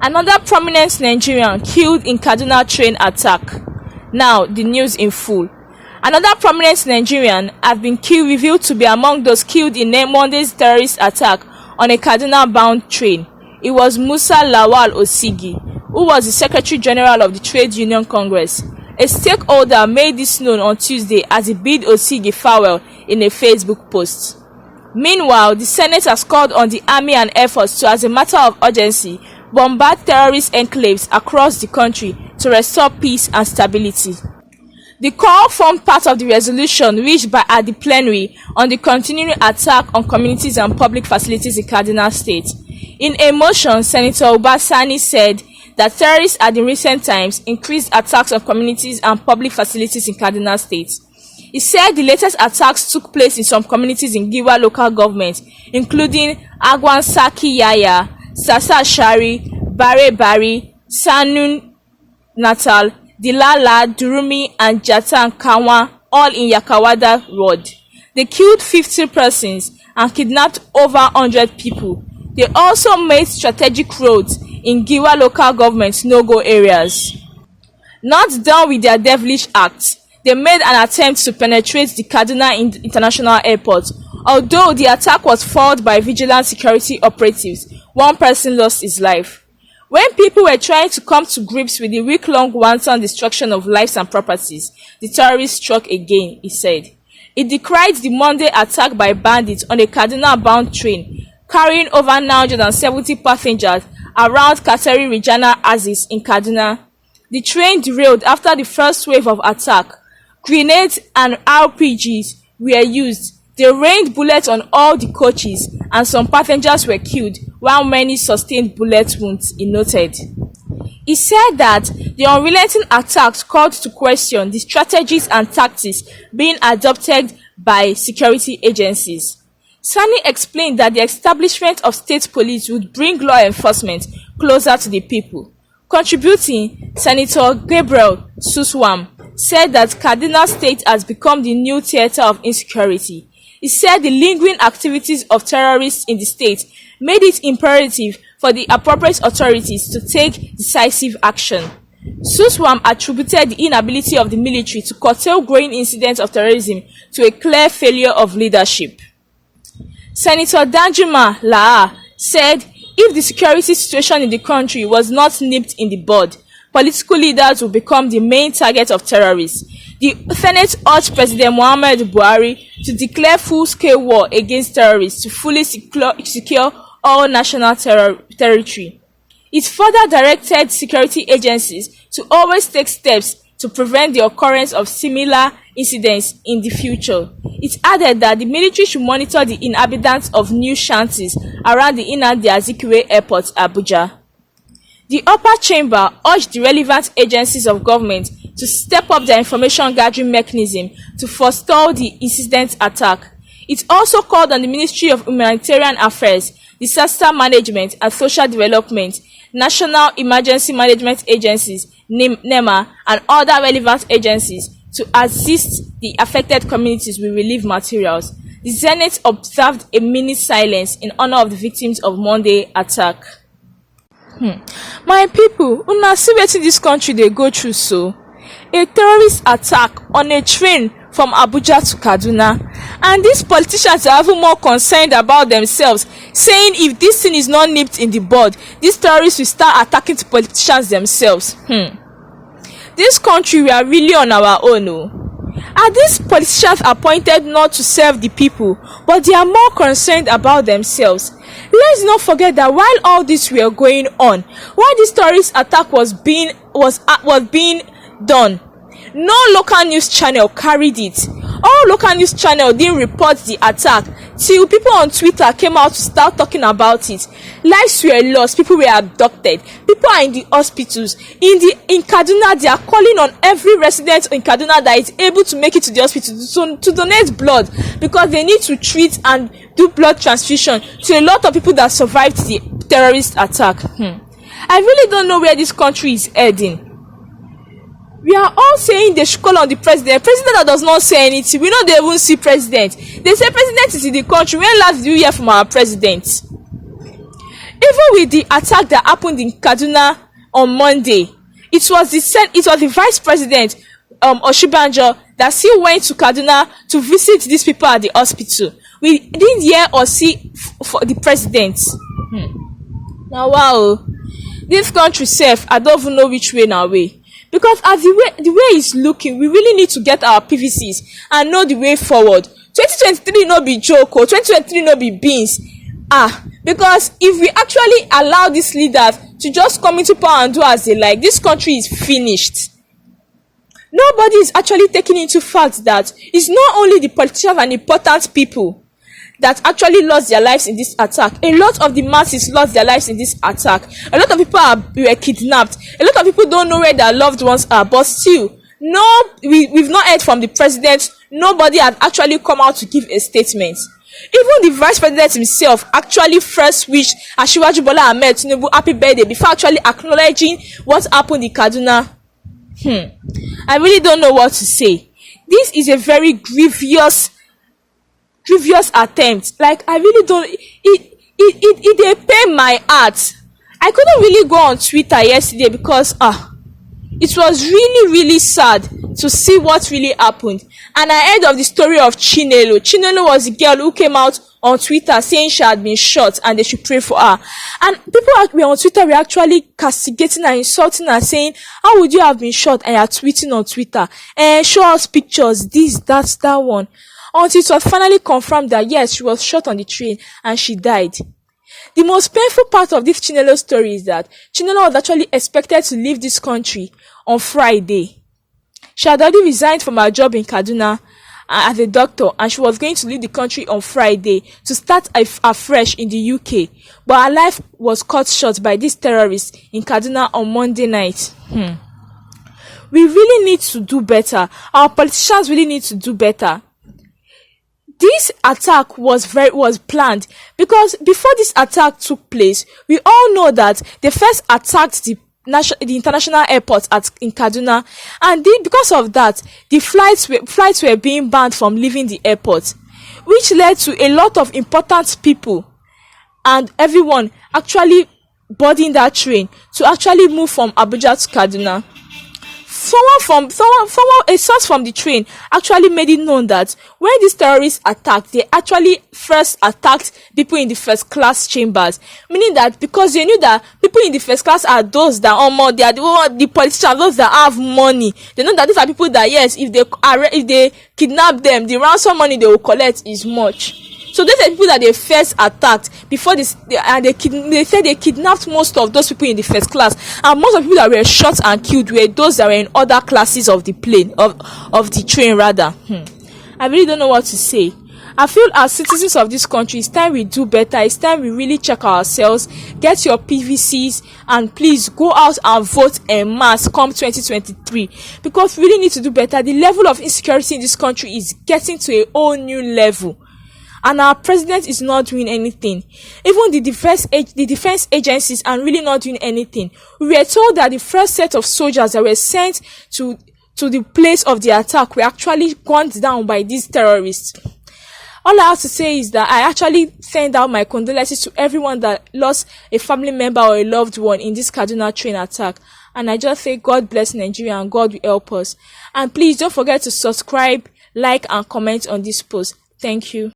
Another prominent Nigerian killed in Kaduna train attack. Now, the news in full. Another prominent Nigerian has been revealed to be among those killed in Monday's terrorist attack on a Kaduna-bound train. It was Musa Lawal Osigi, who was the Secretary General of the Trade Union Congress. A stakeholder made this known on Tuesday as he bid Osigi farewell in a Facebook post. Meanwhile, the Senate has called on the Army and Air Force to, as a matter of urgency, bombard terrorist enclaves across the country to restore peace and stability. The call formed part of the resolution reached at the plenary on the continuing attack on communities and public facilities in Kaduna State. In a motion, Senator Obasani said that terrorists had in recent times increased attacks on communities and public facilities in Kaduna State. He said the latest attacks took place in some communities in Giwa local government, including Agwansaki Yaya, Sasa Shari, Bare Bari, Sanun Natal, Dilala, Durumi, and Jatan Kanwa, all in Yakawada Road. They killed 50 persons and kidnapped over 100 people. They also made strategic roads in Giwa local government no-go areas. Not done with their devilish acts, they made an attempt to penetrate the Kaduna International Airport. Although the attack was foiled by vigilant security operatives, one person lost his life. When people were trying to come to grips with the week-long wanton destruction of lives and properties, the terrorists struck again, he said. He decried the Monday attack by bandits on a Kaduna-bound train carrying over 970 passengers around Kateri Regional Axis in Kaduna. The train derailed after the first wave of attack. Grenades and RPGs were used. They rained bullets on all the coaches, and some passengers were killed, while many sustained bullet wounds, he noted. He said that the unrelenting attacks called to question the strategies and tactics being adopted by security agencies. Sani explained that the establishment of state police would bring law enforcement closer to the people. Contributing, Senator Gabriel Suswam said that Kaduna State has become the new theater of insecurity. He said the lingering activities of terrorists in the state made it imperative for the appropriate authorities to take decisive action. Suswam attributed the inability of the military to curtail growing incidents of terrorism to a clear failure of leadership. Senator Danjuma Laa said if the security situation in the country was not nipped in the bud, political leaders will become the main target of terrorists. The Senate urged President Muhammadu Buhari to declare full-scale war against terrorists to fully secure all national territory. It further directed security agencies to always take steps to prevent the occurrence of similar incidents in the future. It added that the military should monitor the inhabitants of new shanties around the Nnamdi Azikiwe Airport, Abuja. The upper chamber urged the relevant agencies of government to step up their information gathering mechanism to forestall the incident attack. It also called on the Ministry of Humanitarian Affairs, Disaster Management and Social Development, National Emergency Management Agencies, NEMA, and other relevant agencies to assist the affected communities with relief materials. The Senate observed a minute silence in honor of the victims of Monday attack. My people, una see wetin this country dey go through so. A terrorist attack on a train from Abuja to Kaduna, and these politicians are even more concerned about themselves, saying if this thing is not nipped in the bud, these terrorists will start attacking the politicians themselves. This country, we are really on our own. Are these politicians appointed not to serve the people, but they are more concerned about themselves? Let's not forget that while all this were going on, while this terrorist attack was being done, no local news channel carried it. All local news channel didn't report the attack till people on Twitter came out to start talking about it. Lives were lost, people were abducted, people are in the hospitals. In Kaduna, they are calling on every resident in Kaduna that is able to make it to the hospital to donate blood, because they need to treat and do blood transfusion to a lot of people that survived the terrorist attack. I really don't know where this country is heading. We are all saying they should call on the president. President that does not say anything. We know they even see president. They say president is in the country. When last did you hear from our president? Even with the attack that happened in Kaduna on Monday, it was the vice president Oshibanjo that still went to Kaduna to visit these people at the hospital. We didn't hear or see for the president. Now wow, this country self, I don't even know which way now way. Because as the way it's looking, we really need to get our PVCs and know the way forward. 2023 no be joke, 2023 no be beans. Because if we actually allow these leaders to just come into power and do as they like, this country is finished. Nobody is actually taking into fact that it's not only the politicians and important people that actually lost their lives in this attack. A lot of the masses lost their lives in this attack. A lot of people were kidnapped. A lot of people don't know where their loved ones are. But still, we've not heard from the president. Nobody has actually come out to give a statement. Even the vice president himself actually first wished Asiwaju Bola Ahmed Tinubu happy birthday before actually acknowledging what happened in Kaduna. I really don't know what to say. This is a very grievous attempt. Like, I really don't, it dey pain my heart. I couldn't really go on Twitter yesterday because it was really sad to see what really happened. And I heard of the story of Chinelo. Chinelo was the girl who came out on Twitter saying she had been shot and they should pray for her. And people were on Twitter were actually castigating and insulting her, saying, how would you have been shot and you're tweeting on Twitter? Show us pictures, this, that one. Until it was finally confirmed that yes, she was shot on the train and she died. The most painful part of this Chinelo story is that Chinelo was actually expected to leave this country on Friday. She had already resigned from her job in Kaduna as a doctor, and she was going to leave the country on Friday to start afresh in the UK. But her life was cut short by these terrorists in Kaduna on Monday night. We really need to do better. Our politicians really need to do better. This attack was planned because before this attack took place, we all know that they first attacked the international airport in Kaduna, and because of that, the flights were being banned from leaving the airport, which led to a lot of important people and everyone actually boarding that train to actually move from Abuja to Kaduna. A source from the train actually made it known that when these terrorists attacked, they actually first attacked people in the first class chambers, meaning that because they knew that people in the first class are those that they are the politicians, those that have money. They know that these are people that yes, if they kidnap them, the ransom money they will collect is much. So these are people that they first attacked before this, and they said they kidnapped most of those people in the first class, and most of the people that were shot and killed were those that were in other classes of the plane, of the train rather. I really don't know what to say. I feel as citizens of this country, it's time we do better. It's time we really check ourselves, get your PVCs, and please go out and vote en masse come 2023, because we really need to do better. The level of insecurity in this country is getting to a whole new level, and our president is not doing anything. Even the defense agencies are really not doing anything. We were told that the first set of soldiers that were sent to the place of the attack were actually gunned down by these terrorists. All I have to say is that I actually send out my condolences to everyone that lost a family member or a loved one in this Kaduna train attack. And I just say God bless Nigeria and God will help us. And please don't forget to subscribe, like and comment on this post. Thank you.